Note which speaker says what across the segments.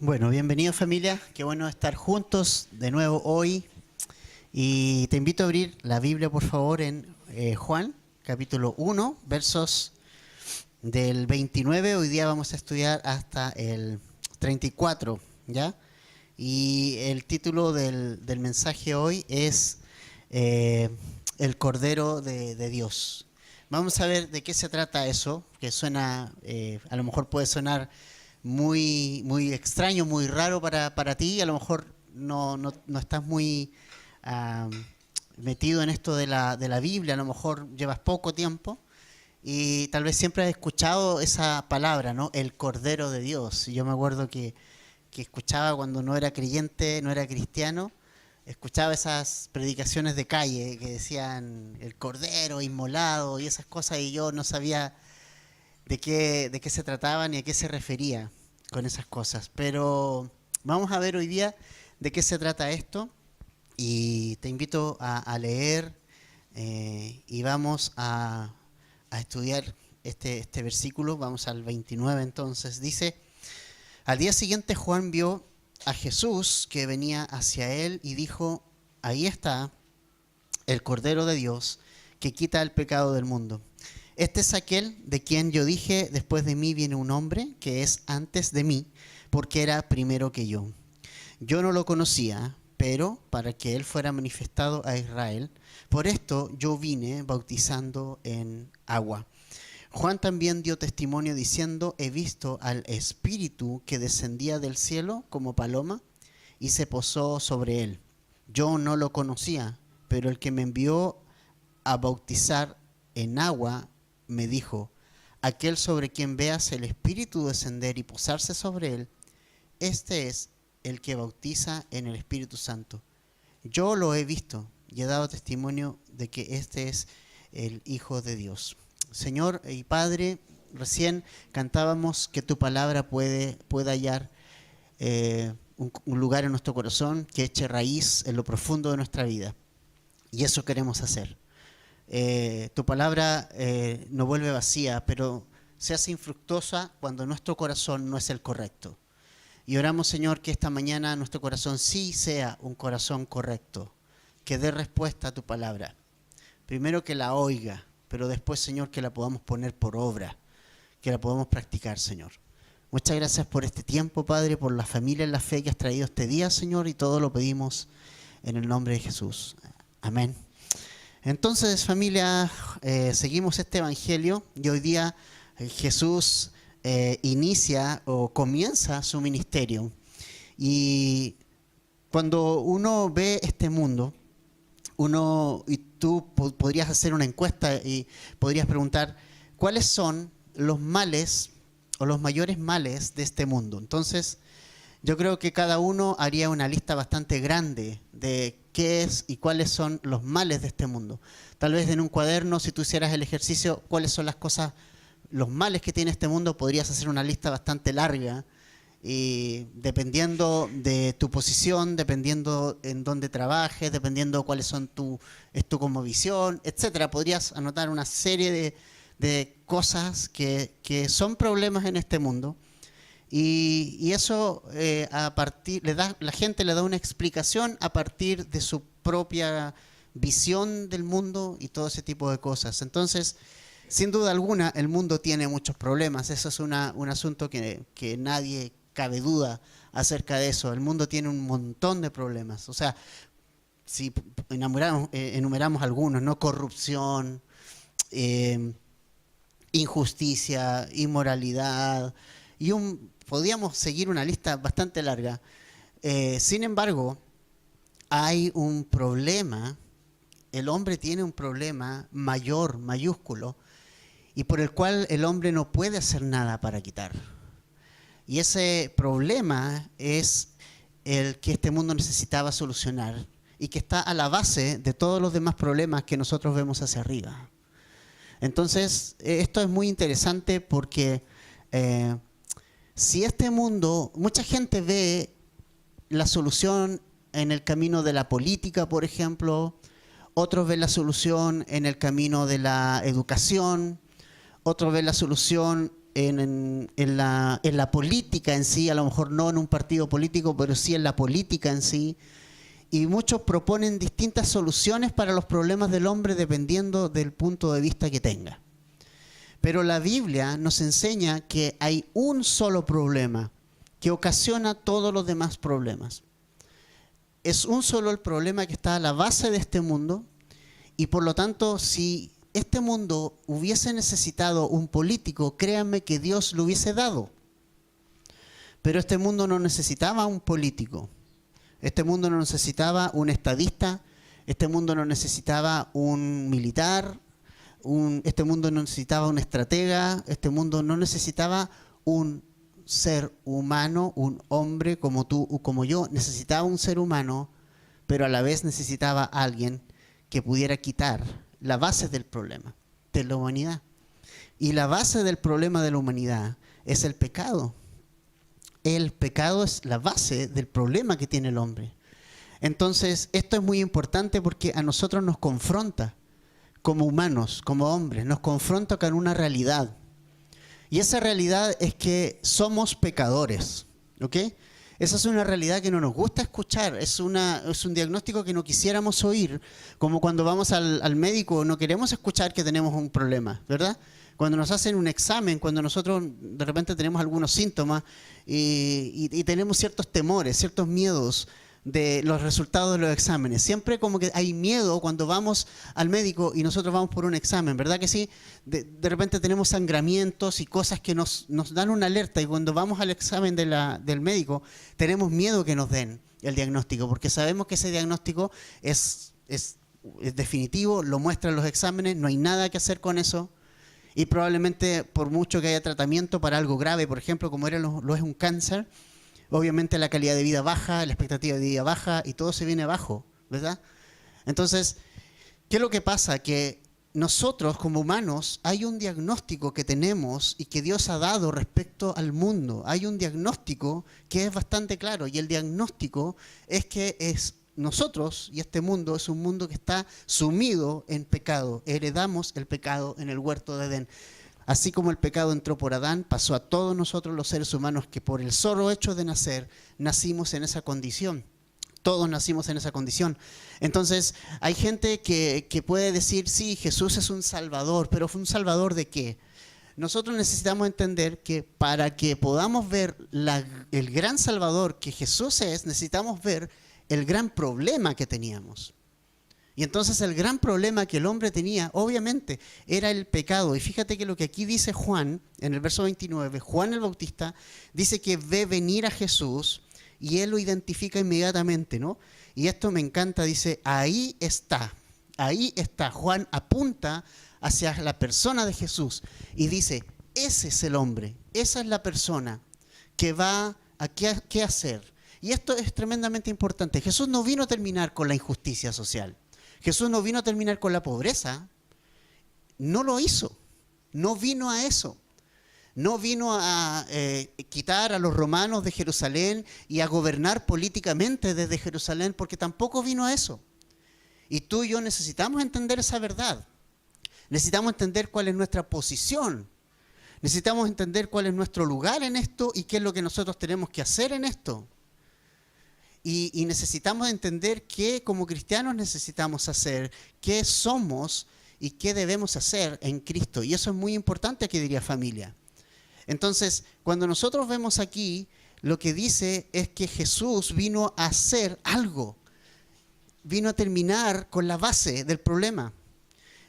Speaker 1: Bueno, bienvenido familia, qué bueno estar juntos de nuevo hoy y te invito a abrir la Biblia por favor en Juan capítulo 1 versos del 29, hoy día vamos a estudiar hasta el 34, ¿ya? Y el título del mensaje hoy es El Cordero de Dios. Vamos a ver de qué se trata eso, que suena, a lo mejor puede sonar muy extraño, muy raro para ti, a lo mejor no estás muy metido en esto de la Biblia, a lo mejor llevas poco tiempo y tal vez siempre has escuchado esa palabra, ¿no? El Cordero de Dios. Y yo me acuerdo que escuchaba cuando no era creyente, no era cristiano, escuchaba esas predicaciones de calle que decían el Cordero inmolado y esas cosas y yo no sabía de qué se trataba ni a qué se refería con esas cosas. Pero vamos a ver hoy día de qué se trata esto y te invito a leer y vamos a estudiar este versículo. Vamos al 29 entonces. Dice, al día siguiente Juan vio a Jesús que venía hacia él y dijo, ahí está el Cordero de Dios que quita el pecado del mundo. Este es aquel de quien yo dije, después de mí viene un hombre que es antes de mí, porque era primero que yo. Yo no lo conocía, pero para que él fuera manifestado a Israel, por esto yo vine bautizando en agua. Juan también dio testimonio diciendo, he visto al Espíritu que descendía del cielo como paloma y se posó sobre él. Yo no lo conocía, pero el que me envió a bautizar en agua me dijo, aquel sobre quien veas el Espíritu descender y posarse sobre él, este es el que bautiza en el Espíritu Santo. Yo lo he visto y he dado testimonio de que este es el Hijo de Dios. Señor y Padre, recién cantábamos que tu palabra puede hallar un lugar en nuestro corazón, que eche raíz en lo profundo de nuestra vida. Y eso queremos hacer. Tu palabra no vuelve vacía, pero se hace infructuosa cuando nuestro corazón no es el correcto. Y oramos, Señor, que esta mañana nuestro corazón sí sea un corazón correcto, que dé respuesta a tu palabra. Primero que la oiga, pero después, Señor, que la podamos poner por obra, que la podamos practicar, Señor. Muchas gracias por este tiempo, Padre, por la familia en la fe que has traído este día, Señor, y todo lo pedimos en el nombre de Jesús. Amén. Entonces, familia, seguimos este evangelio y hoy día Jesús inicia o comienza su ministerio. Y cuando uno ve este mundo, y tú podrías hacer una encuesta y podrías preguntar, ¿cuáles son los males o los mayores males de este mundo? Entonces, yo creo que cada uno haría una lista bastante grande de qué es y cuáles son los males de este mundo. Tal vez en un cuaderno, si tú hicieras el ejercicio, cuáles son las cosas, los males que tiene este mundo, podrías hacer una lista bastante larga y dependiendo de tu posición, dependiendo en dónde trabajes, dependiendo cuáles son tu cosmovisión, etcétera, podrías anotar una serie de cosas que son problemas en este mundo. Y eso la gente le da una explicación a partir de su propia visión del mundo y todo ese tipo de cosas. Entonces, sin duda alguna, el mundo tiene muchos problemas. Eso es un asunto que nadie cabe duda acerca de eso. El mundo tiene un montón de problemas. O sea, si enumeramos algunos, ¿no? Corrupción, injusticia, inmoralidad y podríamos seguir una lista bastante larga. Sin embargo, hay un problema, el hombre tiene un problema mayor, mayúsculo, y por el cual el hombre no puede hacer nada para quitar. Y ese problema es el que este mundo necesitaba solucionar y que está a la base de todos los demás problemas que nosotros vemos hacia arriba. Entonces, esto es muy interesante porque si este mundo, mucha gente ve la solución en el camino de la política, por ejemplo, otros ven la solución en el camino de la educación, otros ven la solución en la política en sí, a lo mejor no en un partido político, pero sí en la política en sí. Y muchos proponen distintas soluciones para los problemas del hombre dependiendo del punto de vista que tenga. Pero la Biblia nos enseña que hay un solo problema que ocasiona todos los demás problemas. Es un solo el problema que está a la base de este mundo, y por lo tanto, si este mundo hubiese necesitado un político, créanme que Dios lo hubiese dado. Pero este mundo no necesitaba un político. Este mundo no necesitaba un estadista. Este mundo no necesitaba un militar. Este mundo no necesitaba un estratega. Este mundo no necesitaba un ser humano, un hombre como tú o como yo. Necesitaba un ser humano, pero a la vez necesitaba a alguien que pudiera quitar la base del problema de la humanidad. Y la base del problema de la humanidad es el pecado. El pecado es la base del problema que tiene el hombre. Entonces, esto es muy importante porque a nosotros nos confronta como humanos, como hombres, nos confronta con una realidad. Y esa realidad es que somos pecadores, ¿ok? Esa es una realidad que no nos gusta escuchar, es un diagnóstico que no quisiéramos oír, como cuando vamos al médico no queremos escuchar que tenemos un problema, ¿verdad? Cuando nos hacen un examen, cuando nosotros de repente tenemos algunos síntomas y tenemos ciertos temores, ciertos miedos de los resultados de los exámenes. Siempre como que hay miedo cuando vamos al médico y nosotros vamos por un examen, ¿verdad que sí? De repente tenemos sangramientos y cosas que nos dan una alerta, y cuando vamos al examen del médico tenemos miedo que nos den el diagnóstico, porque sabemos que ese diagnóstico es definitivo, lo muestran los exámenes, no hay nada que hacer con eso. Y probablemente por mucho que haya tratamiento para algo grave, por ejemplo, como lo es un cáncer, obviamente la calidad de vida baja, la expectativa de vida baja y todo se viene abajo, ¿verdad? Entonces, ¿qué es lo que pasa? Que nosotros como humanos hay un diagnóstico que tenemos y que Dios ha dado respecto al mundo. Hay un diagnóstico que es bastante claro, y el diagnóstico es que nosotros y este mundo es un mundo que está sumido en pecado. Heredamos el pecado en el huerto de Edén. Así como el pecado entró por Adán, pasó a todos nosotros los seres humanos que por el solo hecho de nacer, nacimos en esa condición. Todos nacimos en esa condición. Entonces, hay gente que puede decir, sí, Jesús es un salvador, pero ¿fue un salvador de qué? Nosotros necesitamos entender que para que podamos ver el gran salvador que Jesús es, necesitamos ver el gran problema que teníamos. Y entonces el gran problema que el hombre tenía, obviamente, era el pecado. Y fíjate que lo que aquí dice Juan, en el verso 29, Juan el Bautista dice que ve venir a Jesús y él lo identifica inmediatamente, ¿no? Y esto me encanta, dice, ahí está. Juan apunta hacia la persona de Jesús y dice, ese es el hombre, esa es la persona que va a qué hacer. Y esto es tremendamente importante. Jesús no vino a terminar con la injusticia social. Jesús no vino a terminar con la pobreza, no lo hizo, no vino a eso. No vino a quitar a los romanos de Jerusalén y a gobernar políticamente desde Jerusalén, porque tampoco vino a eso. Y tú y yo necesitamos entender esa verdad. Necesitamos entender cuál es nuestra posición. Necesitamos entender cuál es nuestro lugar en esto y qué es lo que nosotros tenemos que hacer en esto. Y necesitamos entender qué como cristianos necesitamos hacer, qué somos y qué debemos hacer en Cristo. Y eso es muy importante, que diría familia. Entonces, cuando nosotros vemos aquí, lo que dice es que Jesús vino a hacer algo. Vino a terminar con la base del problema.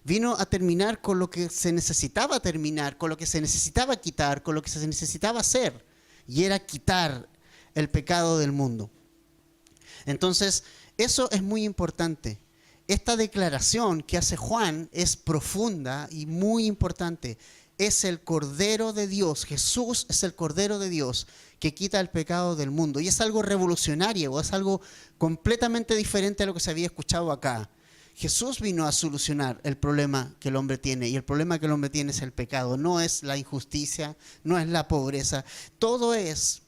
Speaker 1: Vino a terminar con lo que se necesitaba terminar, con lo que se necesitaba quitar, con lo que se necesitaba hacer. Y era quitar el pecado del mundo. Entonces, eso es muy importante. Esta declaración que hace Juan es profunda y muy importante. Es el Cordero de Dios. Jesús es el Cordero de Dios que quita el pecado del mundo. Y es algo revolucionario, es algo completamente diferente a lo que se había escuchado acá. Jesús vino a solucionar el problema que el hombre tiene, y el problema que el hombre tiene es el pecado. No es la injusticia, no es la pobreza. Todo es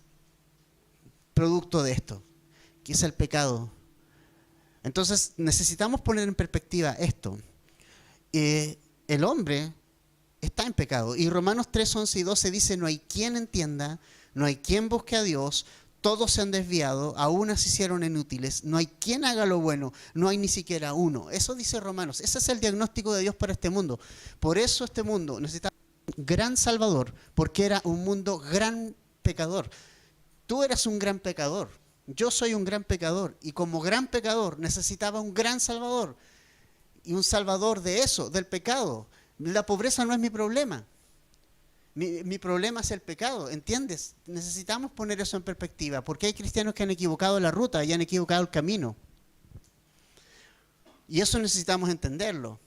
Speaker 1: producto de esto, que es el pecado. Entonces necesitamos poner en perspectiva esto. El hombre está en pecado. Y Romanos 3, 11 y 12 dice, no hay quien entienda, no hay quien busque a Dios, todos se han desviado, a unas se hicieron inútiles, no hay quien haga lo bueno, no hay ni siquiera uno. Eso dice Romanos, ese es el diagnóstico de Dios para este mundo. Por eso este mundo necesita un gran Salvador, porque era un mundo gran pecador. Tú eras un gran pecador, yo soy un gran pecador, y como gran pecador necesitaba un gran Salvador, y un Salvador de eso, del pecado. La pobreza no es mi problema. Mi problema es el pecado, ¿entiendes? Necesitamos poner eso en perspectiva, porque hay cristianos que han equivocado la ruta y han equivocado el camino. Y eso necesitamos entenderlo.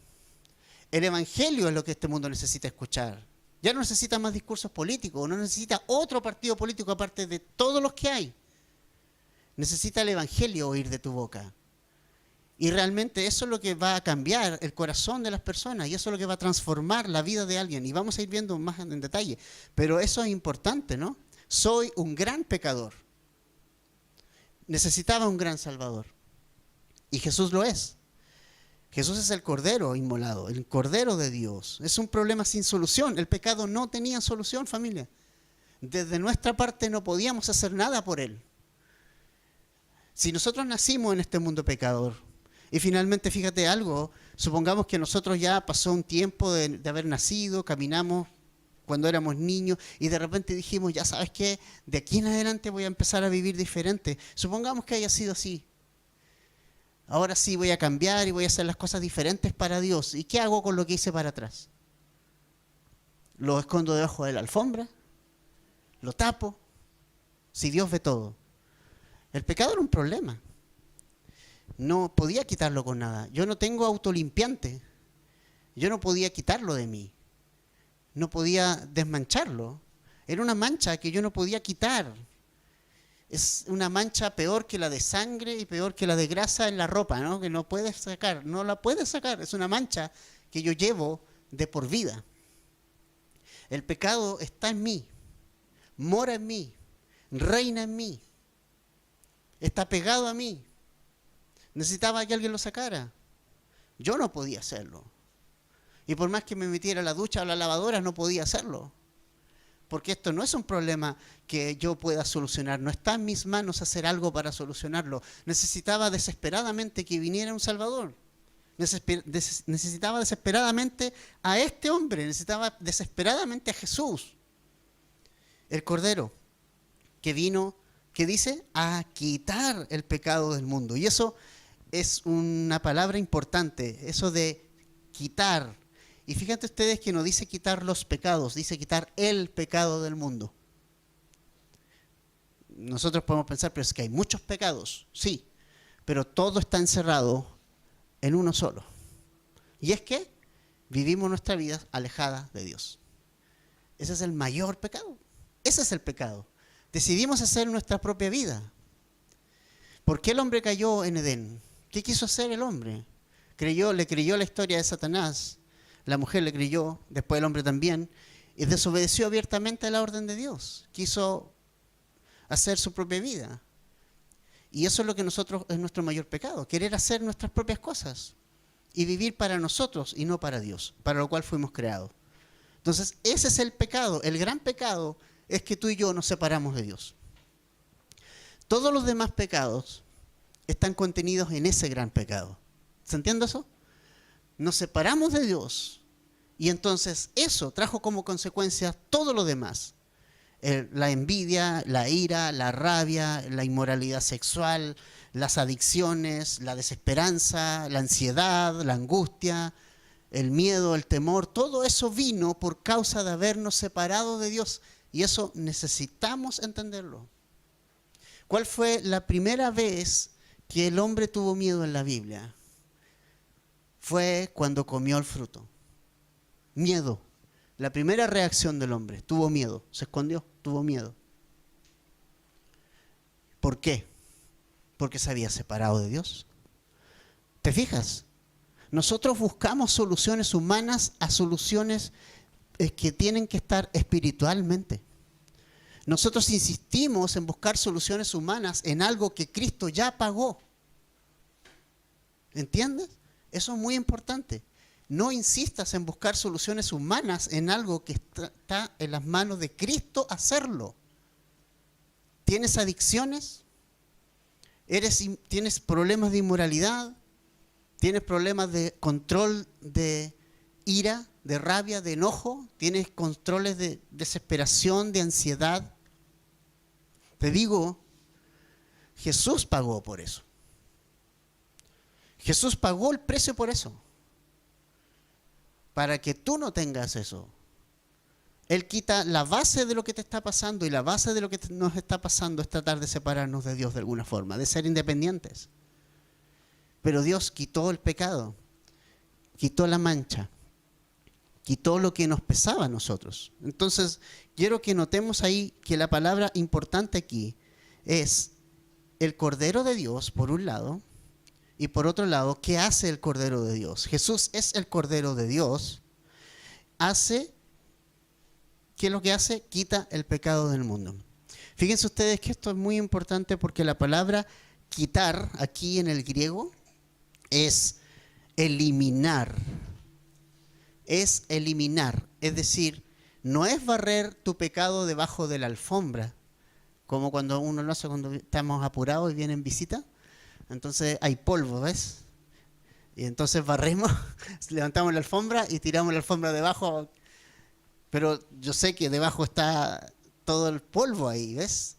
Speaker 1: El evangelio es lo que este mundo necesita escuchar. Ya no necesita más discursos políticos, no necesita otro partido político aparte de todos los que hay. Necesita el evangelio oír de tu boca. Y realmente eso es lo que va a cambiar el corazón de las personas y eso es lo que va a transformar la vida de alguien. Y vamos a ir viendo más en detalle. Pero eso es importante, ¿no? Soy un gran pecador. Necesitaba un gran Salvador. Y Jesús lo es. Jesús es el Cordero inmolado, el Cordero de Dios. Es un problema sin solución. El pecado no tenía solución, familia. Desde nuestra parte no podíamos hacer nada por él. Si nosotros nacimos en este mundo pecador, y finalmente, fíjate algo, supongamos que nosotros ya pasó un tiempo de haber nacido, caminamos cuando éramos niños y de repente dijimos, ya sabes qué, de aquí en adelante voy a empezar a vivir diferente. Supongamos que haya sido así. Ahora sí voy a cambiar y voy a hacer las cosas diferentes para Dios. ¿Y qué hago con lo que hice para atrás? ¿Lo escondo debajo de la alfombra? ¿Lo tapo? Si Dios ve todo. El pecado era un problema. No podía quitarlo con nada. Yo no tengo autolimpiante. Yo no podía quitarlo de mí. No podía desmancharlo. Era una mancha que yo no podía quitar. Es una mancha peor que la de sangre y peor que la de grasa en la ropa, ¿no? Que no puedes sacar, no la puedes sacar. Es una mancha que yo llevo de por vida. El pecado está en mí, mora en mí, reina en mí, está pegado a mí. Necesitaba que alguien lo sacara. Yo no podía hacerlo. Y por más que me metiera a la ducha o a la lavadora, no podía hacerlo. Porque esto no es un problema que yo pueda solucionar. No está en mis manos hacer algo para solucionarlo. Necesitaba desesperadamente que viniera un Salvador. Necesitaba desesperadamente a este hombre. Necesitaba desesperadamente a Jesús. El Cordero que vino, que dice, a quitar el pecado del mundo. Y eso es una palabra importante, eso de quitar. Y fíjate ustedes que no dice quitar los pecados, dice quitar el pecado del mundo. Nosotros podemos pensar, pero es que hay muchos pecados, sí, pero todo está encerrado en uno solo. Y es que vivimos nuestra vida alejada de Dios. Ese es el mayor pecado, ese es el pecado. Decidimos hacer nuestra propia vida. ¿Por qué el hombre cayó en Edén? ¿Qué quiso hacer el hombre? Le creyó la historia de Satanás. La mujer le creyó, después el hombre también, y desobedeció abiertamente a la orden de Dios. Quiso hacer su propia vida. Y eso es lo que es nuestro mayor pecado, querer hacer nuestras propias cosas y vivir para nosotros y no para Dios, para lo cual fuimos creados. Entonces, ese es el pecado. El gran pecado es que tú y yo nos separamos de Dios. Todos los demás pecados están contenidos en ese gran pecado. ¿Se entiende eso? Nos separamos de Dios y entonces eso trajo como consecuencia todo lo demás. La envidia, la ira, la rabia, la inmoralidad sexual, las adicciones, la desesperanza, la ansiedad, la angustia, el miedo, el temor. Todo eso vino por causa de habernos separado de Dios y eso necesitamos entenderlo. ¿Cuál fue la primera vez que el hombre tuvo miedo en la Biblia? Fue cuando comió el fruto. Miedo. La primera reacción del hombre. Tuvo miedo. Se escondió. Tuvo miedo. ¿Por qué? Porque se había separado de Dios. ¿Te fijas? Nosotros buscamos soluciones humanas a soluciones que tienen que estar espiritualmente. Nosotros insistimos en buscar soluciones humanas en algo que Cristo ya pagó. ¿Entiendes? Eso es muy importante. No insistas en buscar soluciones humanas en algo que está en las manos de Cristo hacerlo. ¿Tienes adicciones? ¿Tienes problemas de inmoralidad? ¿Tienes problemas de control de ira, de rabia, de enojo? ¿Tienes controles de desesperación, de ansiedad? Te digo, Jesús pagó por eso. Jesús pagó el precio por eso. Para que tú no tengas eso. Él quita la base de lo que te está pasando, y la base de lo que nos está pasando es tratar de separarnos de Dios de alguna forma, de ser independientes. Pero Dios quitó el pecado, quitó la mancha, quitó lo que nos pesaba a nosotros. Entonces, quiero que notemos ahí que la palabra importante aquí es el Cordero de Dios, por un lado, y por otro lado, ¿qué hace el Cordero de Dios? Jesús es el Cordero de Dios, ¿qué es lo que hace? Quita el pecado del mundo. Fíjense ustedes que esto es muy importante porque la palabra quitar aquí en el griego es eliminar. Es eliminar. Es decir, no es barrer tu pecado debajo de la alfombra, como cuando uno lo hace cuando estamos apurados y vienen visita. Entonces hay polvo, ¿ves? Y entonces barremos, levantamos la alfombra y tiramos la alfombra debajo. Pero yo sé que debajo está todo el polvo ahí, ¿ves?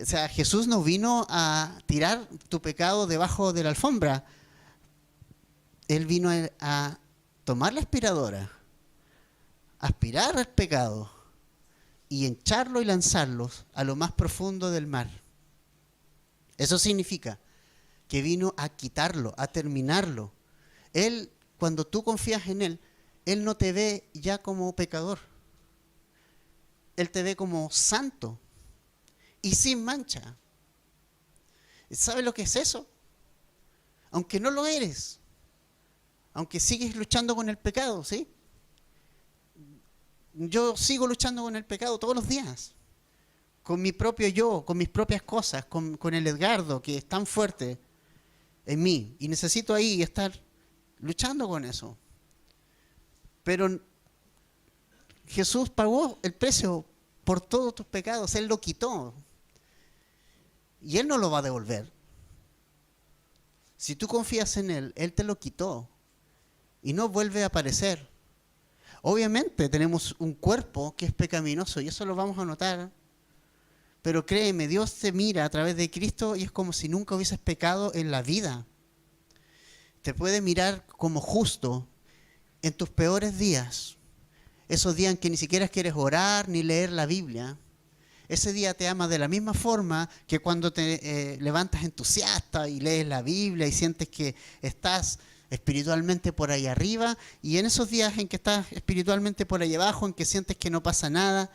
Speaker 1: O sea, Jesús no vino a tirar tu pecado debajo de la alfombra. Él vino a tomar la aspiradora, aspirar el pecado y echarlo y lanzarlo a lo más profundo del mar. Eso significa que vino a quitarlo, a terminarlo. Él, cuando tú confías en Él, Él no te ve ya como pecador. Él te ve como santo y sin mancha. ¿Sabes lo que es eso? Aunque no lo eres, aunque sigues luchando con el pecado, ¿sí? Yo sigo luchando con el pecado todos los días, con mi propio yo, con mis propias cosas, con el Edgardo, que es tan fuerte en mí, y necesito ahí estar luchando con eso. Pero Jesús pagó el precio por todos tus pecados. Él lo quitó. Y Él no lo va a devolver. Si tú confías en Él, Él te lo quitó. Y no vuelve a aparecer. Obviamente tenemos un cuerpo que es pecaminoso y eso lo vamos a notar. Pero créeme, Dios te mira a través de Cristo y es como si nunca hubieses pecado en la vida. Te puede mirar como justo en tus peores días. Esos días en que ni siquiera quieres orar ni leer la Biblia. Ese día te ama de la misma forma que cuando te levantas entusiasta y lees la Biblia y sientes que estás espiritualmente por ahí arriba. Y en esos días en que estás espiritualmente por ahí abajo, en que sientes que no pasa nada,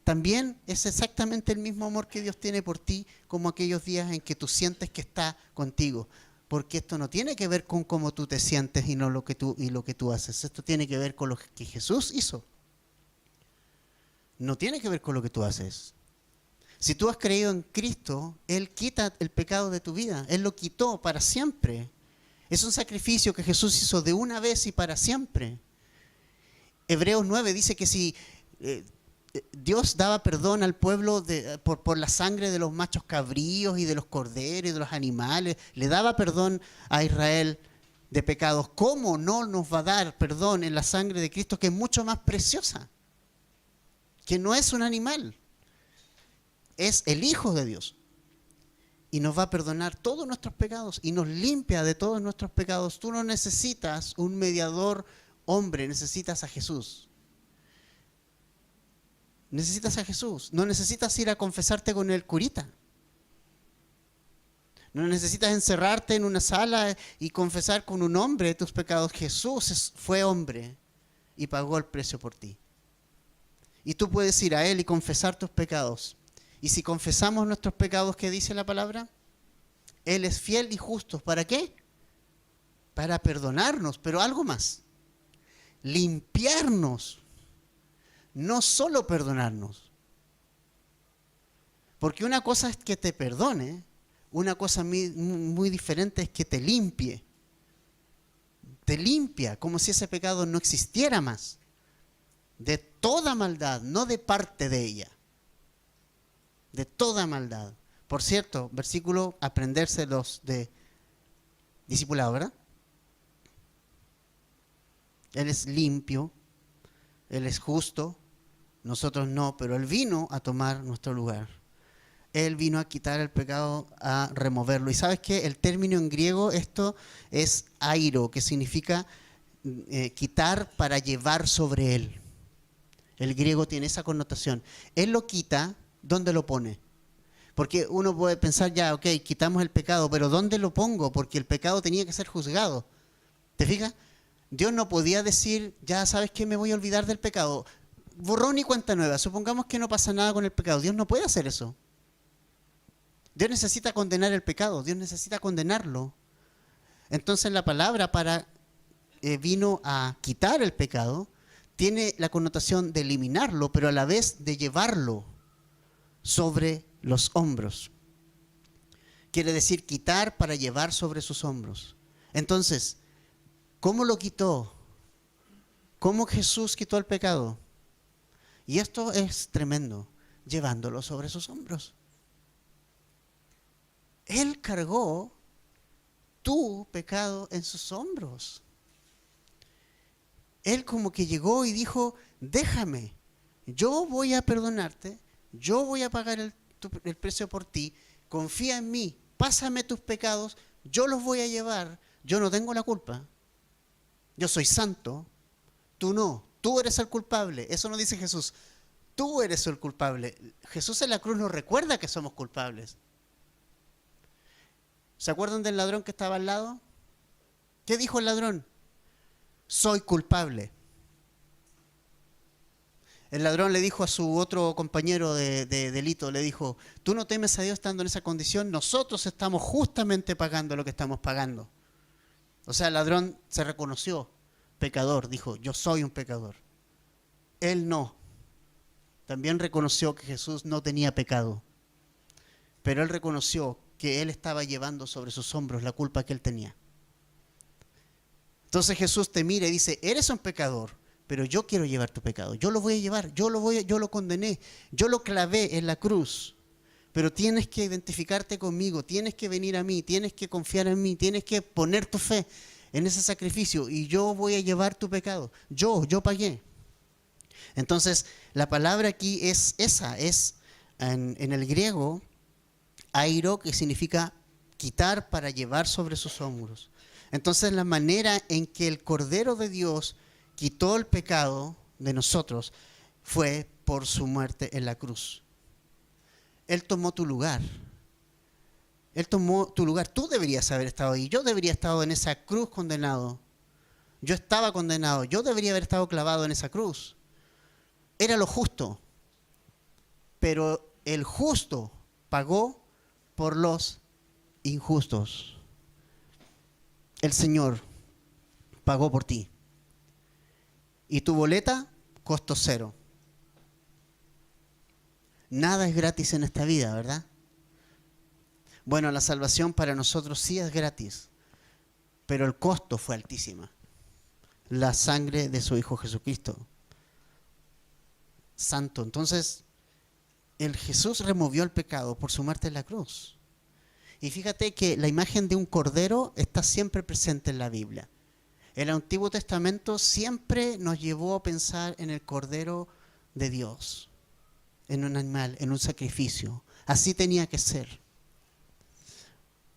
Speaker 1: también es exactamente el mismo amor que Dios tiene por ti como aquellos días en que tú sientes que está contigo. Porque esto no tiene que ver con cómo tú te sientes y no lo que tú haces. Esto tiene que ver con lo que Jesús hizo. No tiene que ver con lo que tú haces. Si tú has creído en Cristo, Él quita el pecado de tu vida. Él lo quitó para siempre. Es un sacrificio que Jesús hizo de una vez y para siempre. Hebreos 9 dice que si Dios daba perdón al pueblo por la sangre de los machos cabríos y de los corderos y de los animales, le daba perdón a Israel de pecados, ¿cómo no nos va a dar perdón en la sangre de Cristo, que es mucho más preciosa? Que no es un animal, es el Hijo de Dios. Y nos va a perdonar todos nuestros pecados y nos limpia de todos nuestros pecados. Tú no necesitas un mediador hombre, necesitas a Jesús. Necesitas a Jesús. No necesitas ir a confesarte con el curita. No necesitas encerrarte en una sala y confesar con un hombre tus pecados. Jesús fue hombre y pagó el precio por ti. Y tú puedes ir a Él y confesar tus pecados. Y si confesamos nuestros pecados, ¿qué dice la palabra? Él es fiel y justo. ¿Para qué? Para perdonarnos, pero algo más. Limpiarnos. No solo perdonarnos. Porque una cosa es que te perdone, una cosa muy, muy diferente es que te limpie. te limpia, como si ese pecado no existiera más. De toda maldad, no de parte de ella. De toda maldad. Por cierto, versículo, aprendérselos de discipulado, ¿verdad? Él es limpio, Él es justo, nosotros no, pero Él vino a tomar nuestro lugar. Él vino a quitar el pecado, a removerlo. ¿Y sabes qué? El término en griego, esto es airo, que significa quitar para llevar sobre Él. El griego tiene esa connotación. Él lo quita, ¿dónde lo pone? Porque uno puede pensar, ya, ok, quitamos el pecado, pero ¿dónde lo pongo? Porque el pecado tenía que ser juzgado. ¿Te fijas? Dios no podía decir, ya sabes que me voy a olvidar del pecado. Borrón y cuenta nueva. Supongamos que no pasa nada con el pecado. Dios no puede hacer eso. Dios necesita condenar el pecado. Dios necesita condenarlo. Entonces la palabra vino a quitar el pecado. Tiene la connotación de eliminarlo, pero a la vez de llevarlo sobre los hombros. Quiere decir quitar para llevar sobre sus hombros. Entonces, ¿cómo lo quitó? ¿Cómo Jesús quitó el pecado? Y esto es tremendo, llevándolo sobre sus hombros. Él cargó tu pecado en sus hombros. Él como que llegó y dijo, déjame, yo voy a perdonarte, yo voy a pagar el precio por ti, confía en mí, pásame tus pecados, yo los voy a llevar, yo no tengo la culpa. Yo soy santo, tú no, tú eres el culpable. Eso no dice Jesús, tú eres el culpable. Jesús en la cruz nos recuerda que somos culpables. ¿Se acuerdan del ladrón que estaba al lado? ¿Qué dijo el ladrón? Soy culpable. El ladrón le dijo a su otro compañero de delito, le dijo, tú no temes a Dios estando en esa condición, nosotros estamos justamente pagando lo que estamos pagando. O sea, el ladrón se reconoció pecador, dijo, yo soy un pecador. Él no. También reconoció que Jesús no tenía pecado, pero él reconoció que él estaba llevando sobre sus hombros la culpa que él tenía. Entonces Jesús te mira y dice, eres un pecador, pero yo quiero llevar tu pecado, yo lo voy a llevar, yo lo condené, yo lo clavé en la cruz, pero tienes que identificarte conmigo, tienes que venir a mí, tienes que confiar en mí, tienes que poner tu fe en ese sacrificio y yo voy a llevar tu pecado, yo pagué. Entonces la palabra aquí es esa, es en el griego, airo, que significa quitar para llevar sobre sus hombros. Entonces la manera en que el Cordero de Dios quitó el pecado de nosotros fue por su muerte en la cruz. Él tomó tu lugar. Él tomó tu lugar. Tú deberías haber estado ahí. Yo debería haber estado en esa cruz condenado. Yo estaba condenado. Yo debería haber estado clavado en esa cruz. Era lo justo. Pero el justo pagó por los injustos. El Señor pagó por ti. Y tu boleta costó cero. Nada es gratis en esta vida, ¿verdad? Bueno, la salvación para nosotros sí es gratis, pero el costo fue altísimo. La sangre de su Hijo Jesucristo. Santo. Entonces, el Jesús removió el pecado por su muerte en la cruz. Y fíjate que la imagen de un cordero está siempre presente en la Biblia. El Antiguo Testamento siempre nos llevó a pensar en el Cordero de Dios, en un animal, en un sacrificio. Así tenía que ser.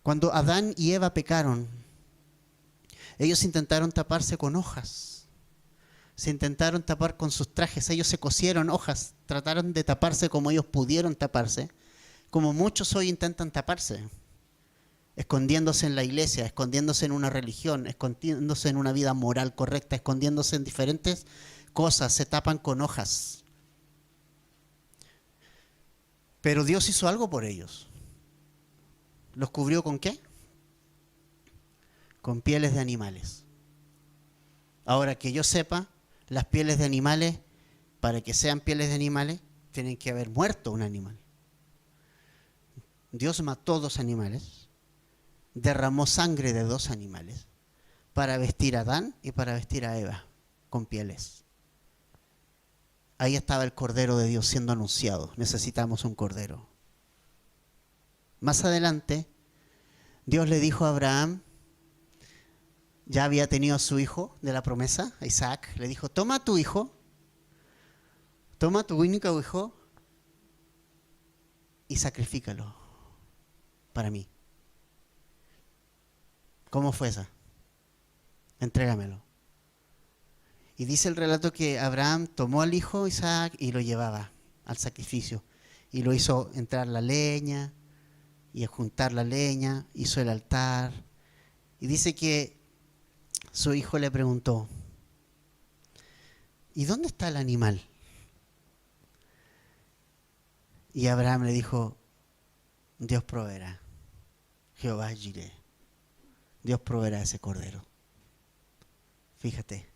Speaker 1: Cuando Adán y Eva pecaron, ellos intentaron taparse con hojas. Se intentaron tapar con sus trajes. Ellos se cosieron hojas, trataron de taparse como ellos pudieron taparse, como muchos hoy intentan taparse. Escondiéndose en la iglesia, escondiéndose en una religión, escondiéndose en una vida moral correcta, escondiéndose en diferentes cosas, se tapan con hojas. Pero Dios hizo algo por ellos. ¿Los cubrió con qué? Con pieles de animales. Ahora que yo sepa, las pieles de animales, para que sean pieles de animales, tienen que haber muerto un animal. Dios mató 2 animales. Derramó sangre de 2 animales para vestir a Adán y para vestir a Eva con pieles. Ahí estaba el Cordero de Dios siendo anunciado. Necesitamos un Cordero. Más adelante, Dios le dijo a Abraham, ya había tenido a su hijo de la promesa, a Isaac, le dijo, toma a tu hijo, toma a tu único hijo y sacrifícalo para mí. ¿Cómo fue esa? Entrégamelo. Y dice el relato que Abraham tomó al hijo Isaac y lo llevaba al sacrificio. Y lo hizo entrar la leña y a juntar la leña, hizo el altar. Y dice que su hijo le preguntó, ¿y dónde está el animal? Y Abraham le dijo, Dios proveerá. Jehová Jireh. Dios proveerá ese cordero. Fíjate.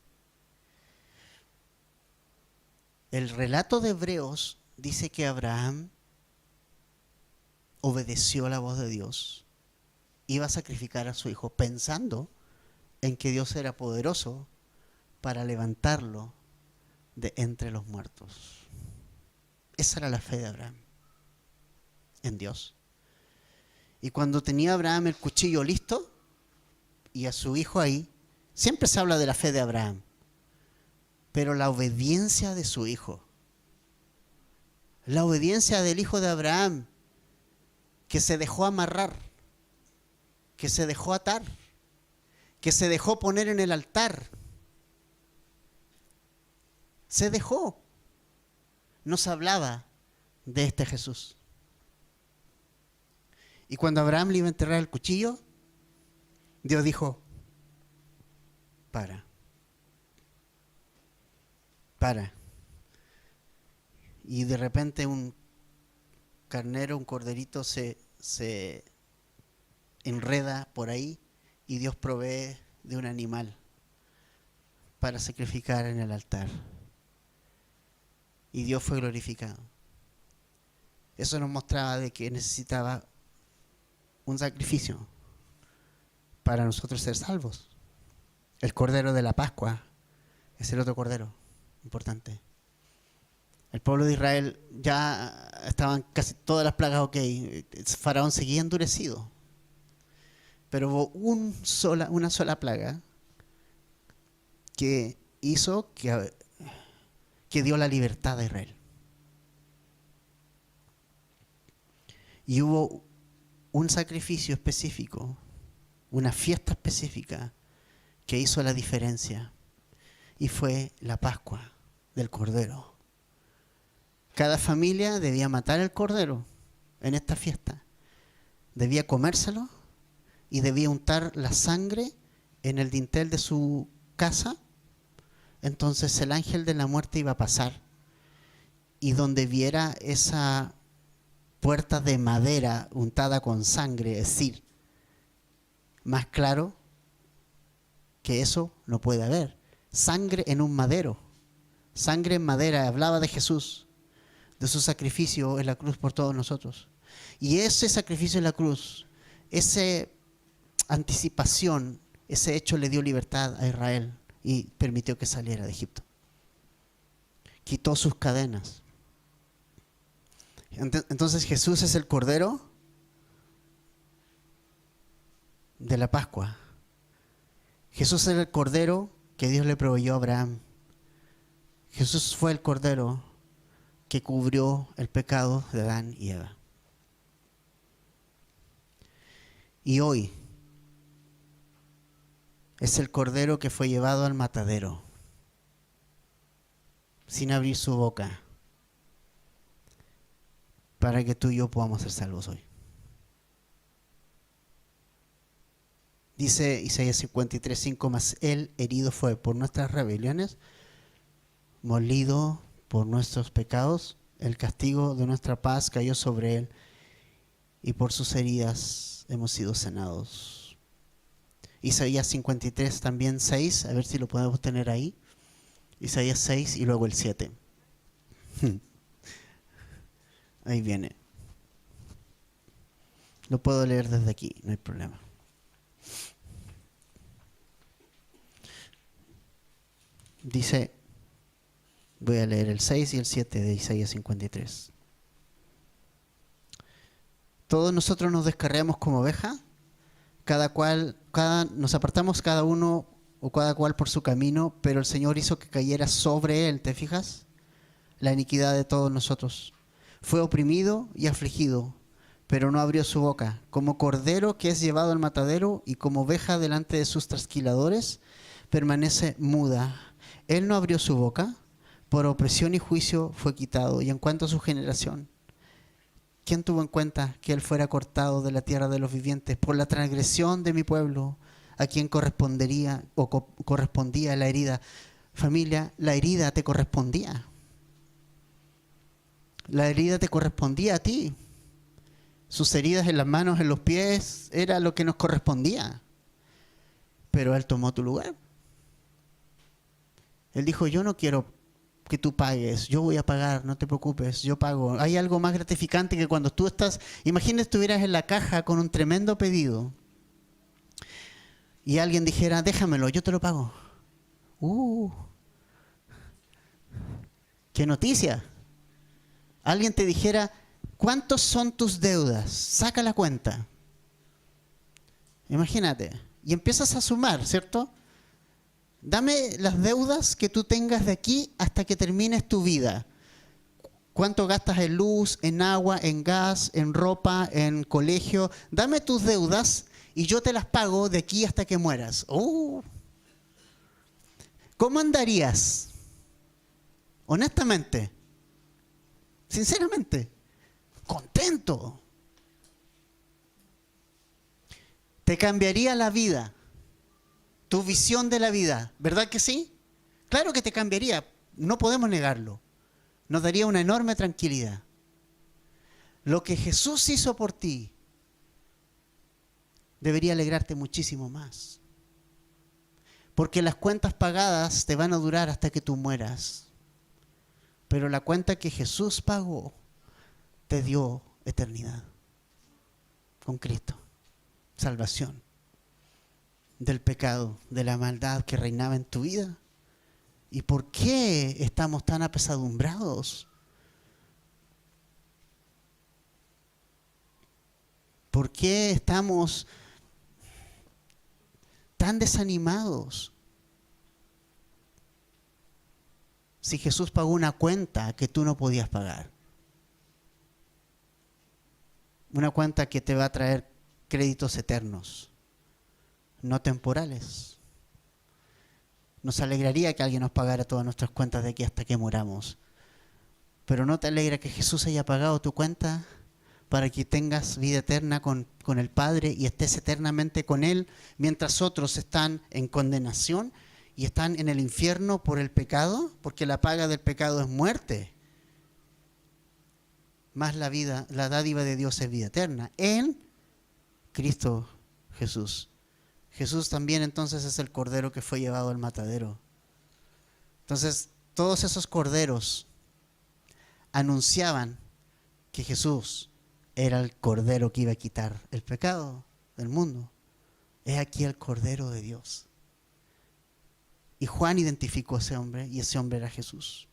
Speaker 1: El relato de Hebreos dice que Abraham obedeció la voz de Dios, iba a sacrificar a su hijo pensando en que Dios era poderoso para levantarlo de entre los muertos. Esa era la fe de Abraham en Dios. Y cuando tenía Abraham el cuchillo listo y a su hijo ahí, siempre se habla de la fe de Abraham, pero la obediencia de su hijo, la obediencia del hijo de Abraham, que se dejó amarrar, que se dejó atar, que se dejó poner en el altar, se dejó. Nos hablaba de este Jesús. Y cuando Abraham le iba a enterrar el cuchillo, Dios dijo, para. Y de repente un carnero, un corderito se enreda por ahí y Dios provee de un animal para sacrificar en el altar. Y Dios fue glorificado. Eso nos mostraba de que necesitaba un sacrificio para nosotros ser salvos. El cordero de la Pascua es el otro cordero importante. El pueblo de Israel ya estaban casi todas las plagas ok. Faraón seguía endurecido. Pero hubo una sola plaga que hizo que dio la libertad a Israel. Y hubo un sacrificio específico, una fiesta específica que hizo la diferencia. Y fue la Pascua del Cordero. Cada familia debía matar el cordero en esta fiesta. Debía comérselo y debía untar la sangre en el dintel de su casa. Entonces el ángel de la muerte iba a pasar y donde viera esa puerta de madera untada con sangre, es decir, más claro que eso no puede haber. Sangre en un madero, sangre en madera, hablaba de Jesús, de su sacrificio en la cruz por todos nosotros. Y ese sacrificio en la cruz, esa anticipación, ese hecho le dio libertad a Israel y permitió que saliera de Egipto. Quitó sus cadenas. Entonces Jesús es el Cordero de la Pascua. Jesús es el Cordero que Dios le proveyó a Abraham. Jesús fue el Cordero que cubrió el pecado de Adán y Eva. Y hoy es el Cordero que fue llevado al matadero sin abrir su boca para que tú y yo podamos ser salvos hoy. Dice Isaías 53:5, mas él herido fue por nuestras rebeliones, molido por nuestros pecados, el castigo de nuestra paz cayó sobre él y por sus heridas hemos sido sanados. Isaías 53 también 6, a ver si lo podemos tener ahí. Isaías 6 y luego el 7. Ahí viene. Lo puedo leer desde aquí, no hay problema. Dice, voy a leer el 6 y el 7 de Isaías 53. Todos nosotros nos descarriamos como oveja, nos apartamos cada uno o cada cual por su camino, pero el Señor hizo que cayera sobre él, ¿te fijas? La iniquidad de todos nosotros. Fue oprimido y afligido, pero no abrió su boca. Como cordero que es llevado al matadero y como oveja delante de sus trasquiladores, permanece muda. Él no abrió su boca, por opresión y juicio fue quitado. Y en cuanto a su generación, ¿quién tuvo en cuenta que él fuera cortado de la tierra de los vivientes por la transgresión de mi pueblo, a quien correspondía la herida? Familia, la herida te correspondía. La herida te correspondía a ti. Sus heridas en las manos, en los pies, era lo que nos correspondía. Pero él tomó tu lugar. Él dijo, yo no quiero que tú pagues, yo voy a pagar, no te preocupes, yo pago. Hay algo más gratificante que cuando tú estás, imagínate estuvieras en la caja con un tremendo pedido y alguien dijera, déjamelo, yo te lo pago. ¡Qué noticia! Alguien te dijera, ¿cuántos son tus deudas? Saca la cuenta. Imagínate. Y empiezas a sumar, ¿cierto? Dame las deudas que tú tengas de aquí hasta que termines tu vida. ¿Cuánto gastas en luz, en agua, en gas, en ropa, en colegio? Dame tus deudas y yo te las pago de aquí hasta que mueras. ¿Cómo andarías? Honestamente. Sinceramente. Contento. Te cambiaría la vida. Tu visión de la vida, ¿verdad que sí? Claro que te cambiaría, no podemos negarlo. Nos daría una enorme tranquilidad. Lo que Jesús hizo por ti debería alegrarte muchísimo más. Porque las cuentas pagadas te van a durar hasta que tú mueras. Pero la cuenta que Jesús pagó te dio eternidad. Con Cristo. Salvación. Del pecado, de la maldad que reinaba en tu vida. ¿Y por qué estamos tan apesadumbrados? ¿Por qué estamos tan desanimados? Si Jesús pagó una cuenta que tú no podías pagar. Una cuenta que te va a traer créditos eternos. No temporales. Nos alegraría que alguien nos pagara todas nuestras cuentas de aquí hasta que muramos. Pero ¿no te alegra que Jesús haya pagado tu cuenta para que tengas vida eterna con el Padre y estés eternamente con Él, mientras otros están en condenación y están en el infierno por el pecado? Porque la paga del pecado es muerte. Más la dádiva de Dios es vida eterna en Cristo Jesús. Jesús también entonces es el cordero que fue llevado al matadero. Entonces, todos esos corderos anunciaban que Jesús era el cordero que iba a quitar el pecado del mundo. He aquí el cordero de Dios. Y Juan identificó a ese hombre y ese hombre era Jesús.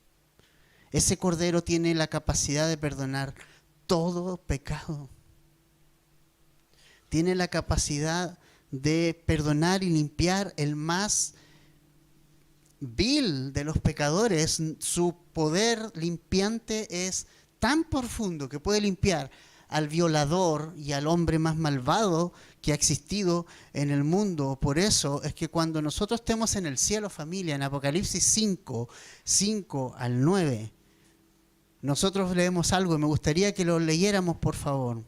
Speaker 1: Ese cordero tiene la capacidad de perdonar todo pecado. Tiene la capacidad de perdonar y limpiar el más vil de los pecadores. Su poder limpiante es tan profundo que puede limpiar al violador y al hombre más malvado que ha existido en el mundo. Por eso es que cuando nosotros estemos en el cielo, familia, en Apocalipsis 5 al 9, nosotros leemos algo y me gustaría que lo leyéramos, por favor.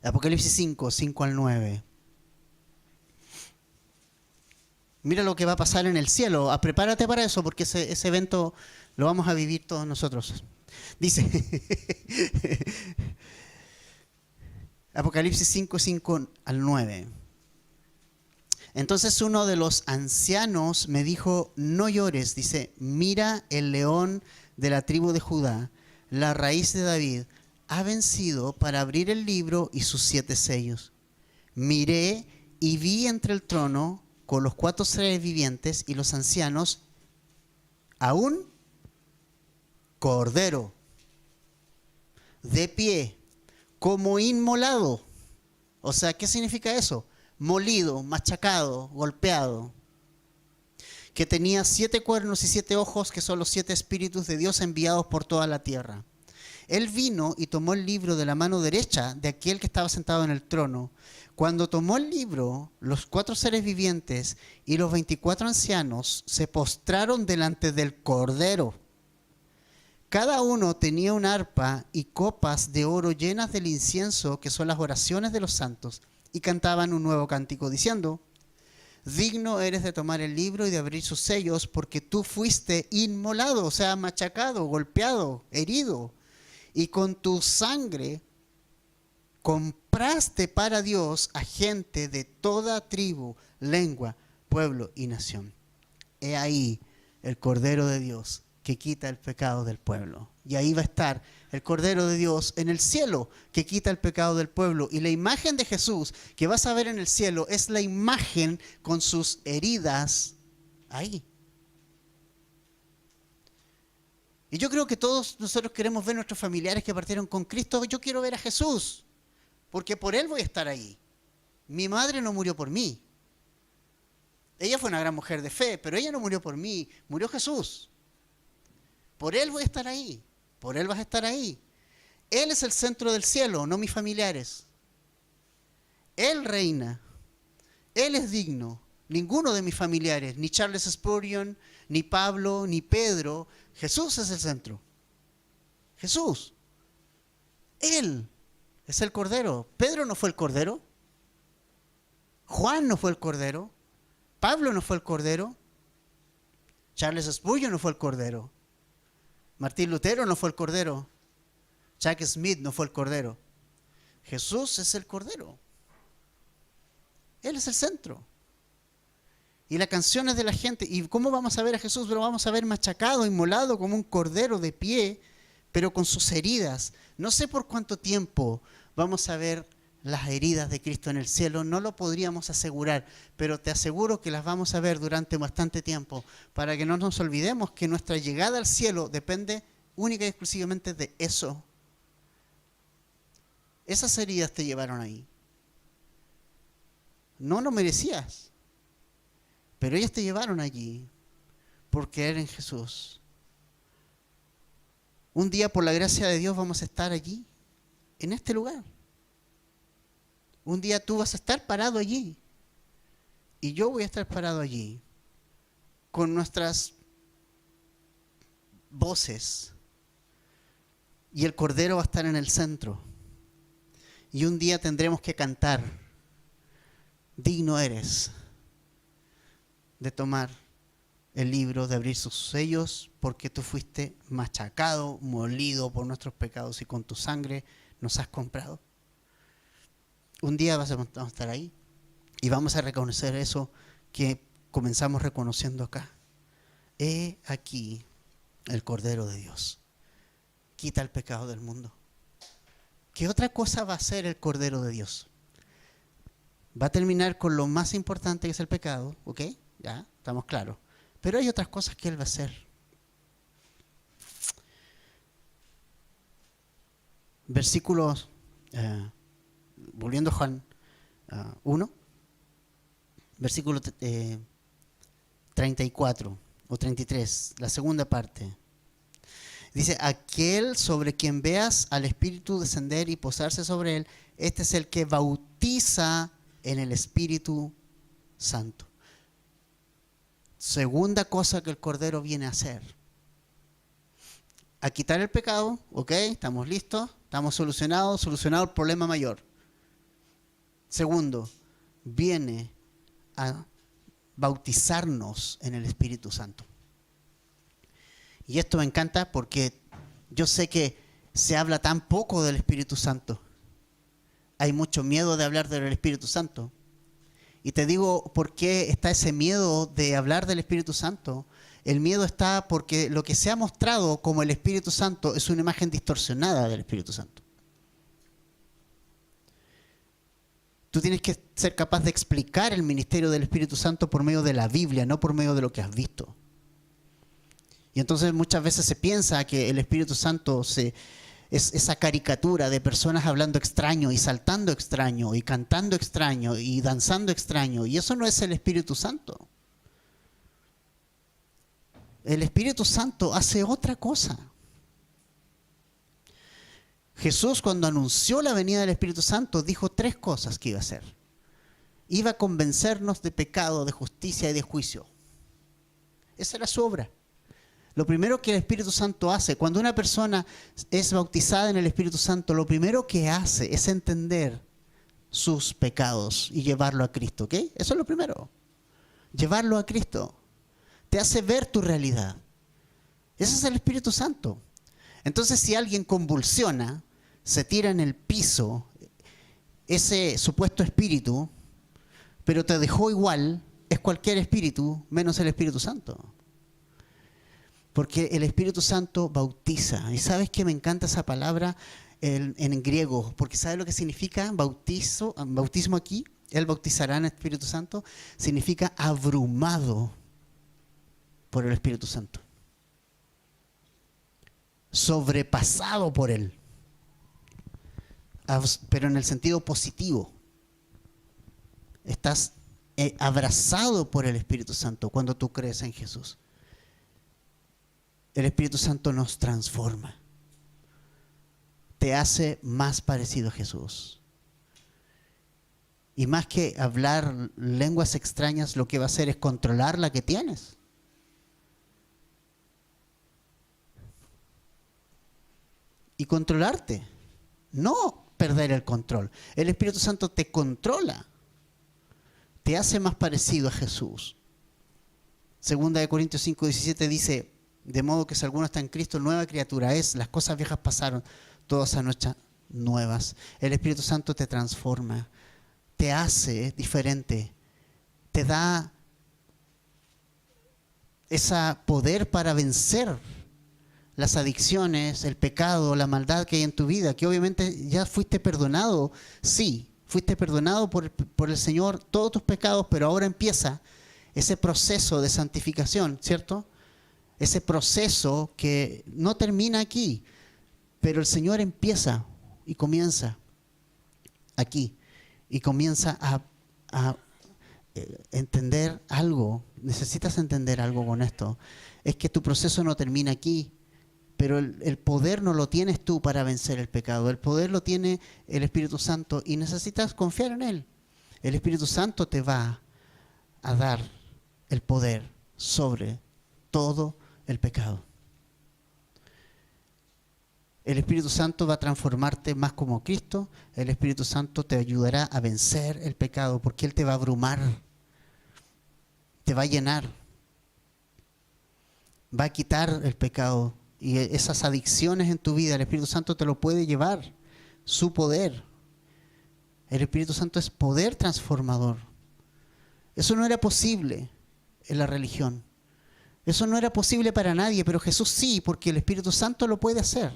Speaker 1: Apocalipsis 5 al 9. Mira lo que va a pasar en el cielo. Prepárate para eso, porque ese evento lo vamos a vivir todos nosotros. Dice, Apocalipsis 5 al 9. Entonces uno de los ancianos me dijo, no llores. Dice, mira, el león de la tribu de Judá, la raíz de David, ha vencido para abrir el libro y sus 7 sellos. Miré y vi entre el trono con los 4 seres vivientes y los ancianos, a un cordero de pie, como inmolado. O sea, ¿qué significa eso? Molido, machacado, golpeado, que tenía 7 cuernos y 7 ojos, que son los 7 espíritus de Dios enviados por toda la tierra. Él vino y tomó el libro de la mano derecha de aquel que estaba sentado en el trono. Cuando tomó el libro, los 4 seres vivientes y los 24 ancianos se postraron delante del Cordero. Cada uno tenía un arpa y copas de oro llenas del incienso, que son las oraciones de los santos, y cantaban un nuevo cántico diciendo: digno eres de tomar el libro y de abrir sus sellos, porque tú fuiste inmolado, o sea, machacado, golpeado, herido, y con tu sangre compraste para Dios a gente de toda tribu, lengua, pueblo y nación. He ahí el Cordero de Dios que quita el pecado del pueblo. Y ahí va a estar el Cordero de Dios en el cielo que quita el pecado del pueblo. Y la imagen de Jesús que vas a ver en el cielo es la imagen con sus heridas ahí. Y yo creo que todos nosotros queremos ver a nuestros familiares que partieron con Cristo. Yo quiero ver a Jesús, porque por Él voy a estar ahí. Mi madre no murió por mí. Ella fue una gran mujer de fe, pero ella no murió por mí, murió Jesús. Por Él voy a estar ahí, por Él vas a estar ahí. Él es el centro del cielo, no mis familiares. Él reina, Él es digno. Ninguno de mis familiares, ni Charles Spurgeon, ni Pablo, ni Pedro. Jesús es el centro. Jesús. Él es el Cordero. Pedro no fue el Cordero. Juan no fue el Cordero. Pablo no fue el Cordero. Charles Spurgeon no fue el Cordero. Martín Lutero no fue el Cordero. Chuck Smith no fue el Cordero. Jesús es el Cordero. Él es el centro. Y las canciones de la gente. ¿Y cómo vamos a ver a Jesús? Lo vamos a ver machacado, inmolado como un cordero de pie, pero con sus heridas. No sé por cuánto tiempo vamos a ver las heridas de Cristo en el cielo. No lo podríamos asegurar, pero te aseguro que las vamos a ver durante bastante tiempo, para que no nos olvidemos que nuestra llegada al cielo depende única y exclusivamente de eso. Esas heridas te llevaron ahí. No lo merecías, pero ellas te llevaron allí por creer en Jesús. Un día, por la gracia de Dios, vamos a estar allí, en este lugar. Un día tú vas a estar parado allí y yo voy a estar parado allí con nuestras voces, y el Cordero va a estar en el centro. Y un día tendremos que cantar: digno eres de tomar el libro, de abrir sus sellos, porque tú fuiste machacado, molido por nuestros pecados, y con tu sangre nos has comprado. Un día vamos a estar ahí y vamos a reconocer eso que comenzamos reconociendo acá. He aquí el Cordero de Dios. Quita el pecado del mundo. ¿Qué otra cosa va a hacer el Cordero de Dios? Va a terminar con lo más importante, que es el pecado, ¿ok? Ya, estamos claros. Pero hay otras cosas que Él va a hacer. Versículos, volviendo a Juan 1, versículo 34 o 33, la segunda parte. Dice: aquel sobre quien veas al Espíritu descender y posarse sobre él, este es el que bautiza en el Espíritu Santo. Segunda cosa que el Cordero viene a hacer: a quitar el pecado. Ok, estamos listos, estamos solucionado el problema mayor. Segundo, viene a bautizarnos en el Espíritu Santo. Y esto me encanta porque yo sé que se habla tan poco del Espíritu Santo. Hay mucho miedo de hablar del Espíritu Santo. Y te digo por qué está ese miedo de hablar del Espíritu Santo. El miedo está porque lo que se ha mostrado como el Espíritu Santo es una imagen distorsionada del Espíritu Santo. Tú tienes que ser capaz de explicar el ministerio del Espíritu Santo por medio de la Biblia, no por medio de lo que has visto. Y entonces muchas veces se piensa que el Espíritu Santo es esa caricatura de personas hablando extraño y saltando extraño y cantando extraño y danzando extraño. Y eso no es el Espíritu Santo. El Espíritu Santo hace otra cosa. Jesús, cuando anunció la venida del Espíritu Santo, dijo 3 cosas que iba a hacer. Iba a convencernos de pecado, de justicia y de juicio. Esa era su obra. Lo primero que el Espíritu Santo hace, cuando una persona es bautizada en el Espíritu Santo, lo primero que hace es entender sus pecados y llevarlo a Cristo, ¿ok? Eso es lo primero. Llevarlo a Cristo. Te hace ver tu realidad. Ese es el Espíritu Santo. Entonces, si alguien convulsiona, se tira en el piso, ese supuesto espíritu, pero te dejó igual, es cualquier espíritu menos el Espíritu Santo. Porque el Espíritu Santo bautiza. ¿Y sabes que me encanta esa palabra en griego? Porque ¿sabes lo que significa bautismo aquí? Él bautizará en el Espíritu Santo. Significa abrumado por el Espíritu Santo. Sobrepasado por Él. Pero en el sentido positivo. Estás abrazado por el Espíritu Santo cuando tú crees en Jesús. El Espíritu Santo nos transforma. Te hace más parecido a Jesús. Y más que hablar lenguas extrañas, lo que va a hacer es controlar la que tienes. Y controlarte. No perder el control. El Espíritu Santo te controla. Te hace más parecido a Jesús. Segunda de Corintios 5:17 dice: de modo que si alguno está en Cristo, nueva criatura es. Las cosas viejas pasaron, todas han hecho nuevas. El Espíritu Santo te transforma, te hace diferente, te da ese poder para vencer las adicciones, el pecado, la maldad que hay en tu vida, que obviamente ya fuiste perdonado. Sí, fuiste perdonado por el Señor, todos tus pecados, pero ahora empieza ese proceso de santificación, ¿cierto? Ese proceso que no termina aquí, pero el Señor empieza y comienza aquí y comienza a entender algo. Necesitas entender algo con esto. Es que tu proceso no termina aquí, pero el poder no lo tienes tú para vencer el pecado. El poder lo tiene el Espíritu Santo y necesitas confiar en Él. El Espíritu Santo te va a dar el poder sobre todo el pecado. El Espíritu Santo va a transformarte más como Cristo. El Espíritu Santo te ayudará a vencer el pecado porque Él te va a abrumar, te va a llenar, va a quitar el pecado y esas adicciones en tu vida. El Espíritu Santo te lo puede llevar, su poder. El Espíritu Santo es poder transformador. Eso no era posible en la religión. Eso no era posible para nadie, pero Jesús sí, porque el Espíritu Santo lo puede hacer.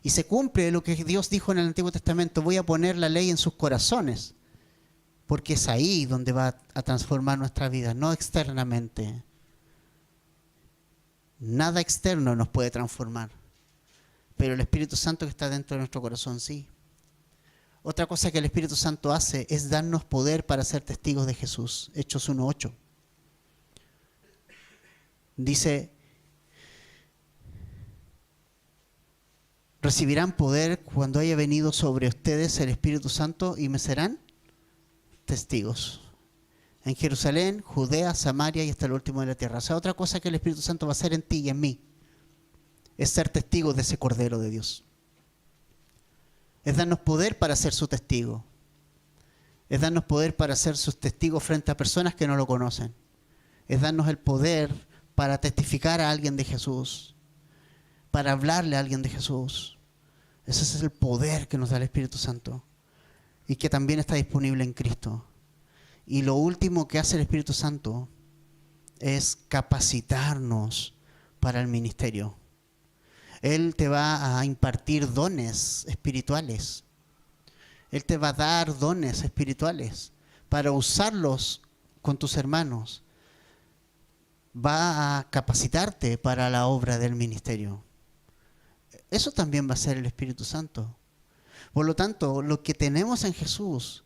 Speaker 1: Y se cumple lo que Dios dijo en el Antiguo Testamento: voy a poner la ley en sus corazones, porque es ahí donde va a transformar nuestra vida, no externamente. Nada externo nos puede transformar, pero el Espíritu Santo que está dentro de nuestro corazón sí. Otra cosa que el Espíritu Santo hace es darnos poder para ser testigos de Jesús. Hechos 1:8. Dice: recibirán poder cuando haya venido sobre ustedes el Espíritu Santo y me serán testigos en Jerusalén, Judea, Samaria y hasta el último de la tierra. O sea, otra cosa que el Espíritu Santo va a hacer en ti y en mí es ser testigos de ese Cordero de Dios. Es darnos poder para ser su testigo. Es darnos poder para ser sus testigos frente a personas que no lo conocen. Es darnos el poder para testificar a alguien de Jesús, para hablarle a alguien de Jesús. Ese es el poder que nos da el Espíritu Santo y que también está disponible en Cristo. Y lo último que hace el Espíritu Santo es capacitarnos para el ministerio. Él te va a impartir dones espirituales. Él te va a dar dones espirituales para usarlos con tus hermanos. va a capacitarte para la obra del ministerio. Eso también va a ser el Espíritu Santo. Por lo tanto, lo que tenemos en Jesús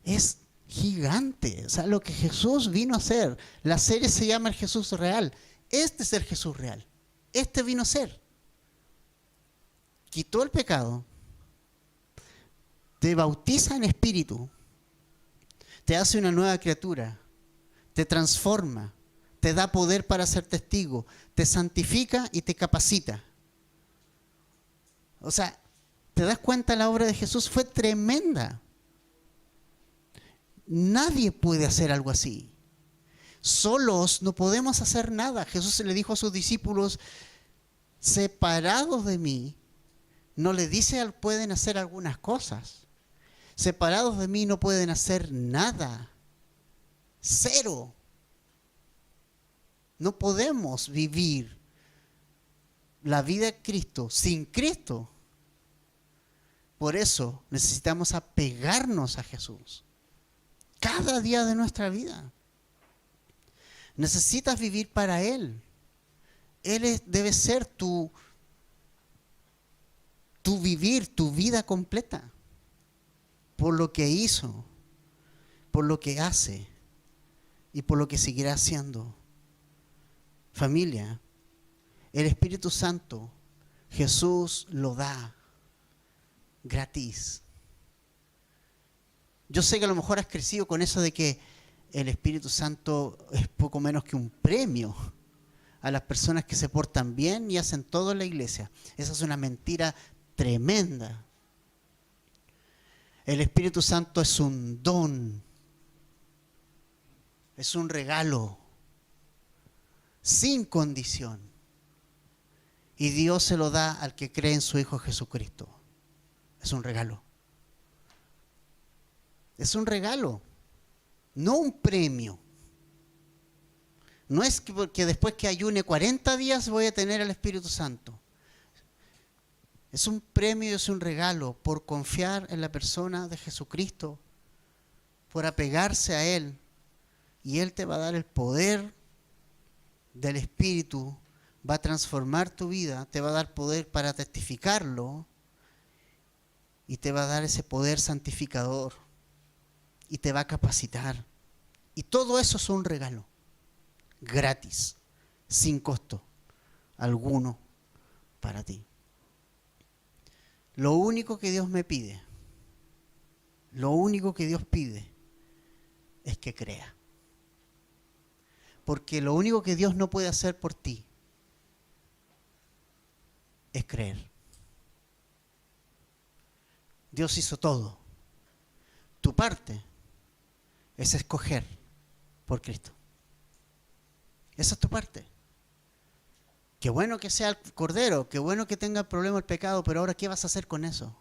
Speaker 1: es gigante. O sea, lo que Jesús vino a hacer. La serie se llama el Jesús real. Este es el Jesús real. Este vino a ser. Quitó el pecado. Te bautiza en espíritu. Te hace una nueva criatura. Te transforma. Te da poder para ser testigo. Te santifica y te capacita. O sea, ¿te das cuenta? La obra de Jesús fue tremenda. Nadie puede hacer algo así. Solos no podemos hacer nada. Jesús le dijo a sus discípulos, separados de mí, no le dice pueden hacer algunas cosas. Separados de mí no pueden hacer nada. Cero. No podemos vivir la vida de Cristo sin Cristo. Por eso necesitamos apegarnos a Jesús cada día de nuestra vida. Necesitas vivir para Él. Él debe ser tu vivir, tu vida completa. Por lo que hizo, por lo que hace y por lo que seguirá haciendo. Familia, el Espíritu Santo, Jesús lo da gratis. Yo sé que a lo mejor has crecido con eso de que el Espíritu Santo es poco menos que un premio a las personas que se portan bien y hacen todo en la iglesia. Esa es una mentira tremenda. El Espíritu Santo es un don, es un regalo, sin condición. Y Dios se lo da al que cree en su Hijo Jesucristo. Es un regalo. Es un regalo, no un premio. No es que después que ayune 40 días voy a tener al Espíritu Santo. Es un premio, es un regalo por confiar en la persona de Jesucristo, por apegarse a Él. Y Él te va a dar el poder del Espíritu, va a transformar tu vida, te va a dar poder para testificarlo y te va a dar ese poder santificador y te va a capacitar. Y todo eso es un regalo, gratis, sin costo alguno para ti. Lo único que Dios me pide, lo único que Dios pide es que crea. Porque lo único que Dios no puede hacer por ti es creer. Dios hizo todo. Tu parte es escoger por Cristo. Esa es tu parte. Qué bueno que sea el Cordero, qué bueno que tenga el problema del pecado, pero ahora ¿qué vas a hacer con eso?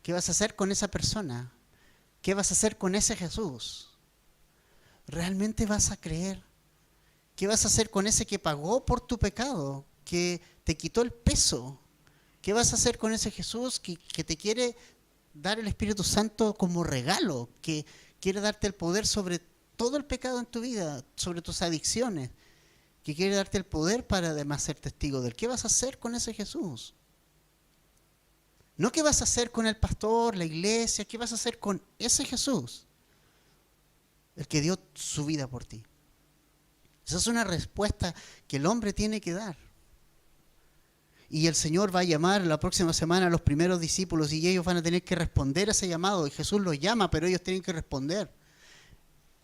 Speaker 1: ¿Qué vas a hacer con esa persona? ¿Qué vas a hacer con ese Jesús? ¿Realmente vas a creer? ¿Qué vas a hacer con ese que pagó por tu pecado? Que te quitó el peso. ¿Qué vas a hacer con ese Jesús que te quiere dar el Espíritu Santo como regalo? Que quiere darte el poder sobre todo el pecado en tu vida, sobre tus adicciones. Que quiere darte el poder para además ser testigo de él. ¿Qué vas a hacer con ese Jesús? No qué vas a hacer con el pastor, la iglesia, ¿qué vas a hacer con ese Jesús? El que dio su vida por ti. Esa es una respuesta que el hombre tiene que dar. Y el Señor va a llamar la próxima semana a los primeros discípulos y ellos van a tener que responder a ese llamado. Y Jesús los llama, pero ellos tienen que responder.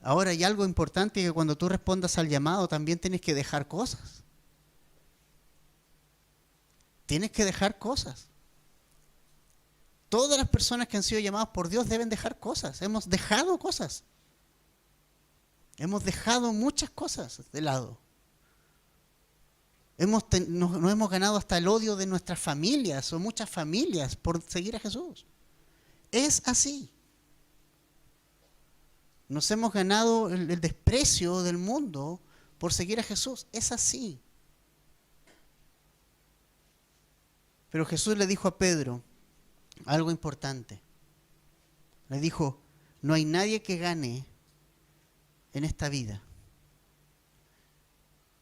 Speaker 1: Ahora hay algo importante, que cuando tú respondas al llamado también tienes que dejar cosas. Tienes que dejar cosas. Todas las personas que han sido llamadas por Dios deben dejar cosas. Hemos dejado cosas. Hemos dejado muchas cosas de lado. Nos hemos ganado hasta el odio de nuestras familias o muchas familias por seguir a Jesús. Es así. Nos hemos ganado el desprecio del mundo por seguir a Jesús. Es así. Pero Jesús le dijo a Pedro algo importante. Le dijo, no hay nadie que gane en esta vida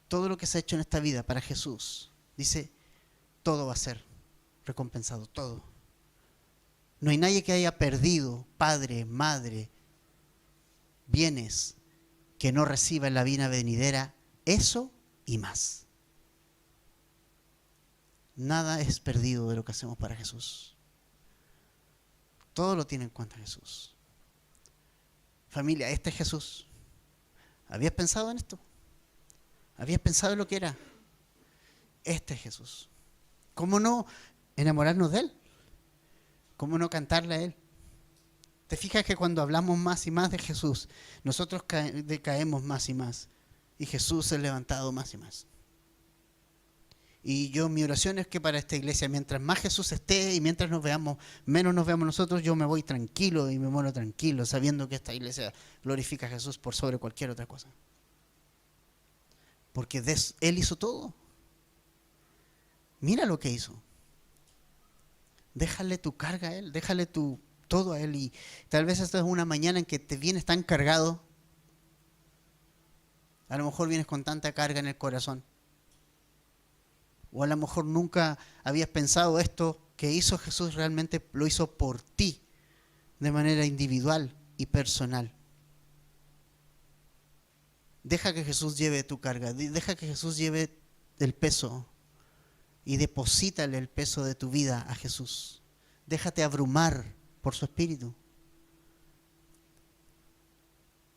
Speaker 1: todo lo que se ha hecho en esta vida para Jesús, dice, todo va a ser recompensado, todo. No hay nadie que haya perdido padre, madre, bienes, que no reciba en la vida venidera eso y más. Nada es perdido de lo que hacemos para Jesús. Todo lo tiene en cuenta Jesús. Familia, este es Jesús. ¿Habías pensado en esto? ¿Habías pensado en lo que era? Este es Jesús. ¿Cómo no enamorarnos de Él? ¿Cómo no cantarle a Él? ¿Te fijas que cuando hablamos más y más de Jesús, nosotros decaemos más y más? Y Jesús es levantado más y más. Y mi oración es que para esta iglesia, mientras más Jesús esté y mientras nos veamos, menos nos veamos nosotros, yo me voy tranquilo y me muero tranquilo, sabiendo que esta iglesia glorifica a Jesús por sobre cualquier otra cosa. Porque Él hizo todo. Mira lo que hizo. Déjale tu carga a Él, déjale todo a Él. Y tal vez esta es una mañana en que te vienes tan cargado. A lo mejor vienes con tanta carga en el corazón. O a lo mejor nunca habías pensado esto que hizo Jesús, realmente lo hizo por ti, de manera individual y personal. Deja que Jesús lleve tu carga, deja que Jesús lleve el peso y deposítale el peso de tu vida a Jesús. Déjate abrumar por su Espíritu.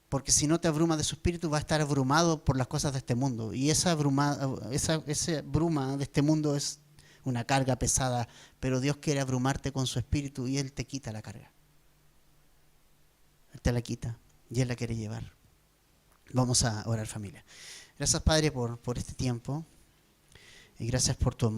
Speaker 1: Porque si no te abruma de su Espíritu, vas a estar abrumado por las cosas de este mundo. Y esa bruma de este mundo es una carga pesada, pero Dios quiere abrumarte con su Espíritu y Él te quita la carga. Él te la quita y Él la quiere llevar. Vamos a orar, familia. Gracias, Padre, por este tiempo y gracias por tu amor.